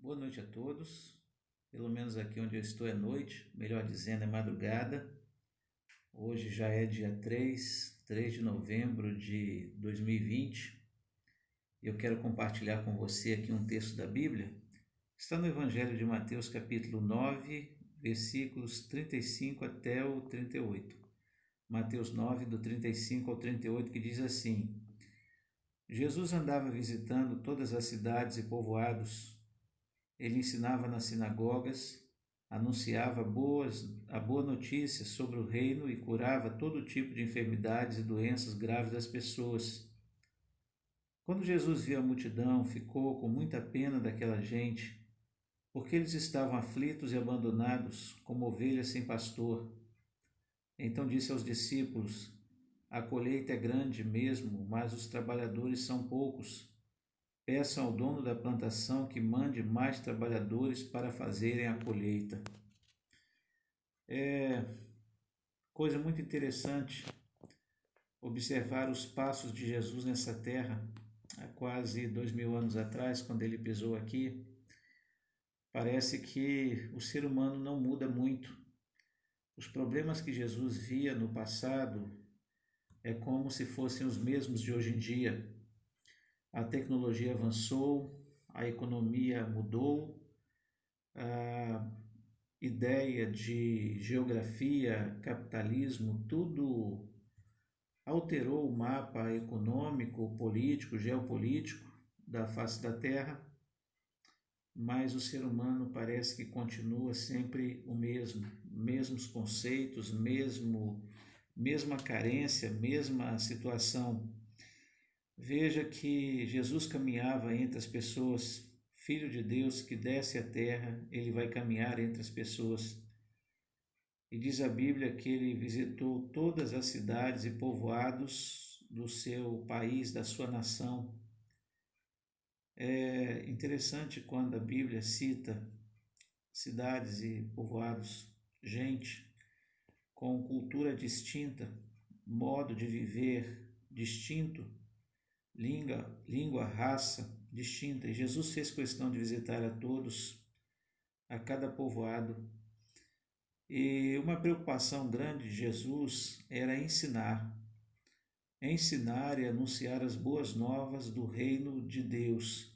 Boa noite a todos. Pelo menos aqui onde eu estou é noite, melhor dizendo, é madrugada. Hoje já é dia 3 de novembro de 2020. Eu quero compartilhar com você aqui um texto da Bíblia. Está no Evangelho de Mateus, capítulo 9, versículos 35 até o 38. Mateus 9, do 35 ao 38, que diz assim: Jesus andava visitando todas as cidades e povoados. Ele ensinava nas sinagogas, anunciava a boa notícia sobre o reino e curava todo tipo de enfermidades e doenças graves das pessoas. Quando Jesus viu a multidão, ficou com muita pena daquela gente, porque eles estavam aflitos e abandonados, como ovelhas sem pastor. Então disse aos discípulos: A colheita é grande mesmo, mas os trabalhadores são poucos. Peçam ao dono da plantação que mande mais trabalhadores para fazerem a colheita. É coisa muito interessante observar os passos de Jesus nessa terra, há quase 2000 anos atrás, quando ele pisou aqui. Parece que o ser humano não muda muito. Os problemas que Jesus via no passado é como se fossem os mesmos de hoje em dia. A tecnologia avançou, a economia mudou, a ideia de geografia, capitalismo, tudo alterou o mapa econômico, político, geopolítico da face da Terra, mas o ser humano parece que continua sempre o mesmo, mesmos conceitos, mesma carência, mesma situação. Veja que Jesus caminhava entre as pessoas, Filho de Deus que desce à terra, ele vai caminhar entre as pessoas. E diz a Bíblia que ele visitou todas as cidades e povoados do seu país, da sua nação. É interessante quando a Bíblia cita cidades e povoados, gente com cultura distinta, modo de viver distinto, língua, raça distinta. E Jesus fez questão de visitar a todos, a cada povoado. E uma preocupação grande de Jesus era ensinar e anunciar as boas novas do reino de Deus.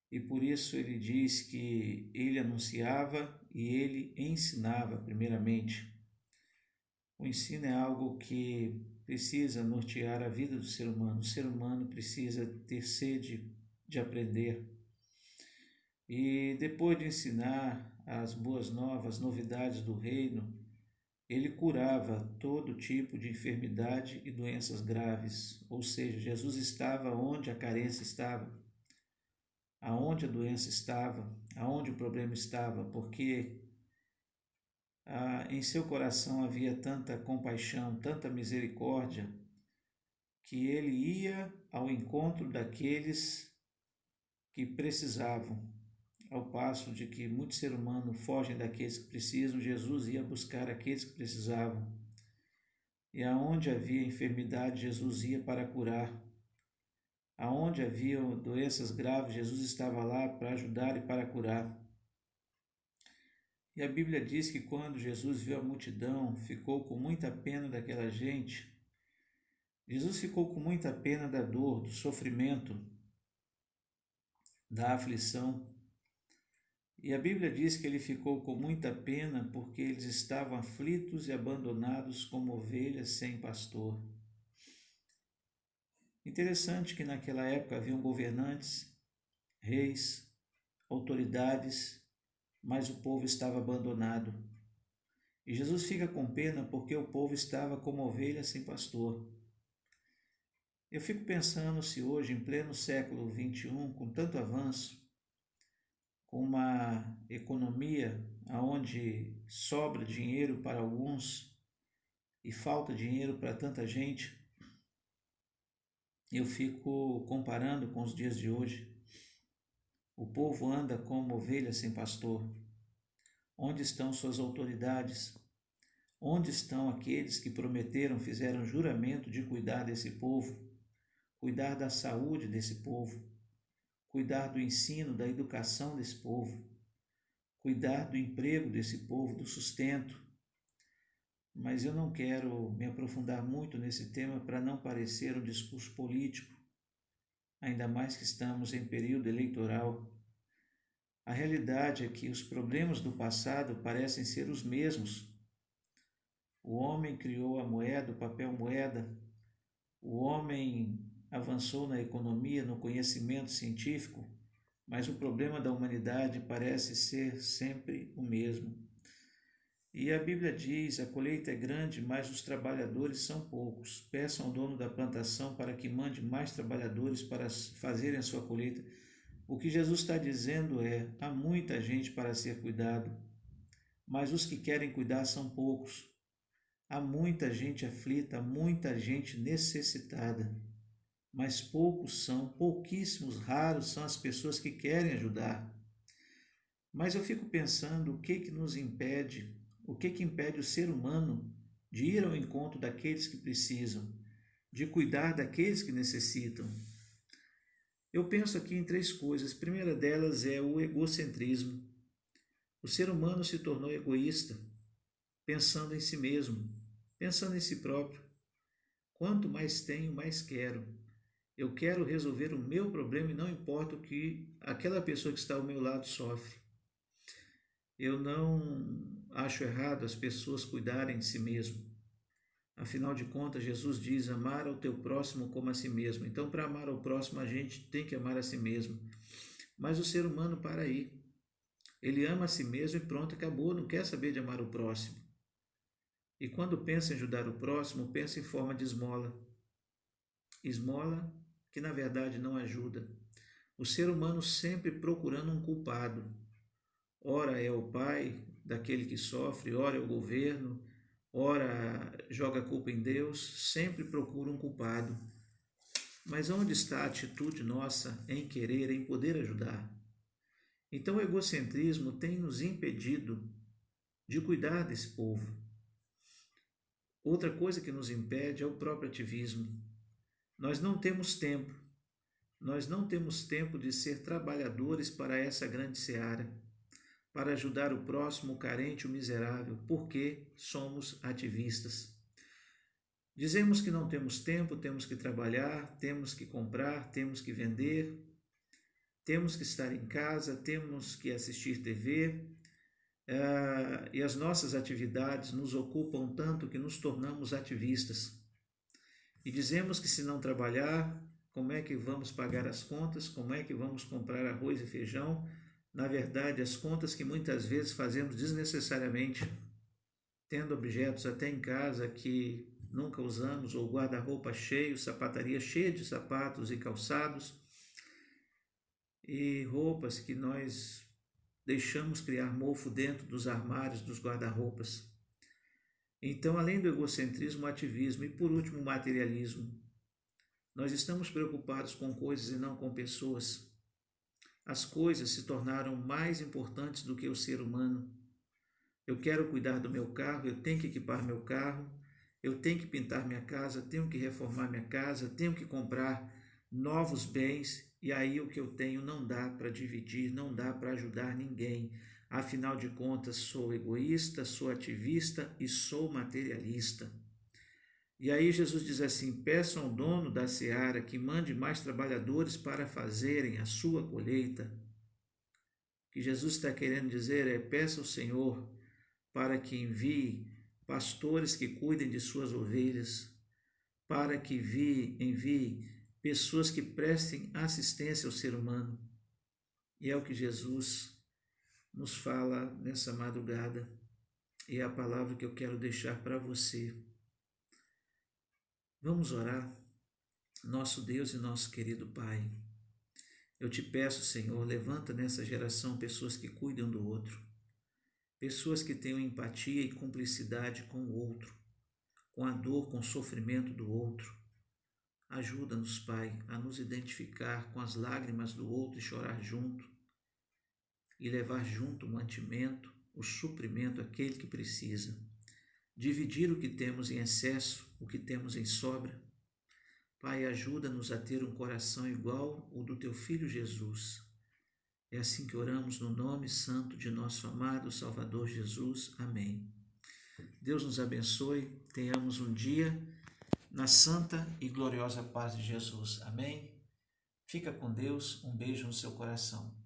E por isso ele diz que ele anunciava e ele ensinava primeiramente. O ensino é algo que precisa nortear a vida do ser humano. O ser humano precisa ter sede de aprender. E depois de ensinar as boas novas, novidades do reino, ele curava todo tipo de enfermidade e doenças graves. Ou seja, Jesus estava onde a carência estava, aonde a doença estava, aonde o problema estava, porque em seu coração havia tanta compaixão, tanta misericórdia, que ele ia ao encontro daqueles que precisavam. Ao passo de que muitos seres humanos fogem daqueles que precisam, Jesus ia buscar aqueles que precisavam. E aonde havia enfermidade, Jesus ia para curar. Aonde havia doenças graves, Jesus estava lá para ajudar e para curar. E a Bíblia diz que quando Jesus viu a multidão, ficou com muita pena daquela gente. Jesus ficou com muita pena da dor, do sofrimento, da aflição. E a Bíblia diz que ele ficou com muita pena porque eles estavam aflitos e abandonados como ovelhas sem pastor. Interessante que naquela época haviam governantes, reis, autoridades, mas o povo estava abandonado. E Jesus fica com pena porque o povo estava como ovelhas sem pastor. Eu fico pensando se hoje, em pleno século XXI, com tanto avanço, com uma economia onde sobra dinheiro para alguns e falta dinheiro para tanta gente, eu fico comparando com os dias de hoje. O povo anda como ovelha sem pastor. Onde estão suas autoridades? Onde estão aqueles que prometeram, fizeram juramento de cuidar desse povo, cuidar da saúde desse povo, cuidar do ensino, da educação desse povo, cuidar do emprego desse povo, do sustento. Mas eu não quero me aprofundar muito nesse tema para não parecer um discurso político, ainda mais que estamos em período eleitoral. A realidade é que os problemas do passado parecem ser os mesmos. O homem criou a moeda, o papel moeda, o homem avançou na economia, no conhecimento científico, mas o problema da humanidade parece ser sempre o mesmo. E a Bíblia diz: a colheita é grande, mas os trabalhadores são poucos. Peçam ao dono da plantação para que mande mais trabalhadores para fazerem a sua colheita. O que Jesus está dizendo é: há muita gente para ser cuidado, mas os que querem cuidar são poucos. Há muita gente aflita, muita gente necessitada, mas pouquíssimos, raros são as pessoas que querem ajudar. Mas eu fico pensando o que nos impede, o que impede o ser humano de ir ao encontro daqueles que precisam, de cuidar daqueles que necessitam. Eu penso aqui em 3 coisas. A primeira delas é o egocentrismo. O ser humano se tornou egoísta, pensando em si mesmo, pensando em si próprio. Quanto mais tenho, mais quero. Eu quero resolver o meu problema e não importa o que aquela pessoa que está ao meu lado sofre. Eu não acho errado as pessoas cuidarem de si mesmo. Afinal de contas, Jesus diz: amar ao teu próximo como a si mesmo. Então, para amar ao próximo, a gente tem que amar a si mesmo. Mas o ser humano para aí. Ele ama a si mesmo e pronto, acabou, não quer saber de amar o próximo. E quando pensa em ajudar o próximo, pensa em forma de esmola. Esmola que na verdade não ajuda. O ser humano sempre procurando um culpado. Ora é o pai daquele que sofre, ora é o governo, ora joga a culpa em Deus, sempre procura um culpado. Mas onde está a atitude nossa em querer, em poder ajudar? Então o egocentrismo tem nos impedido de cuidar desse povo. Outra coisa que nos impede é o próprio ativismo. Nós não temos tempo de ser trabalhadores para essa grande seara, para ajudar o próximo, o carente, o miserável, porque somos ativistas. Dizemos que não temos tempo, temos que trabalhar, temos que comprar, temos que vender, temos que estar em casa, temos que assistir TV, e as nossas atividades nos ocupam tanto que nos tornamos ativistas. E dizemos que se não trabalhar, como é que vamos pagar as contas? Como é que vamos comprar arroz e feijão? Na verdade, as contas que muitas vezes fazemos desnecessariamente, tendo objetos até em casa que nunca usamos, ou guarda-roupa cheio, sapataria cheia de sapatos e calçados, e roupas que nós deixamos criar mofo dentro dos armários, dos guarda-roupas. Então, além do egocentrismo, o ativismo e, por último, o materialismo. Nós estamos preocupados com coisas e não com pessoas. As coisas se tornaram mais importantes do que o ser humano. Eu quero cuidar do meu carro, eu tenho que equipar meu carro, eu tenho que pintar minha casa, tenho que reformar minha casa, tenho que comprar novos bens, e aí o que eu tenho não dá para dividir, não dá para ajudar ninguém. Afinal de contas, sou egoísta, sou ativista e sou materialista. E aí Jesus diz assim: peçam ao dono da seara que mande mais trabalhadores para fazerem a sua colheita. O que Jesus está querendo dizer é: peça ao Senhor para que envie pastores que cuidem de suas ovelhas, para que envie pessoas que prestem assistência ao ser humano. E é o que Jesus nos fala nessa madrugada, e é a palavra que eu quero deixar para você. Vamos orar. Nosso Deus e nosso querido Pai, eu te peço, Senhor, levanta nessa geração pessoas que cuidam do outro, pessoas que tenham empatia e cumplicidade com o outro, com a dor, com o sofrimento do outro. Ajuda-nos, Pai, a nos identificar com as lágrimas do outro e chorar junto, e levar junto o mantimento, o suprimento àquele que precisa. Dividir o que temos em excesso, o que temos em sobra. Pai, ajuda-nos a ter um coração igual ao do teu Filho Jesus. É assim que oramos no nome santo de nosso amado Salvador Jesus. Amém. Deus nos abençoe, tenhamos um dia na santa e gloriosa paz de Jesus. Amém? Fica com Deus, um beijo no seu coração.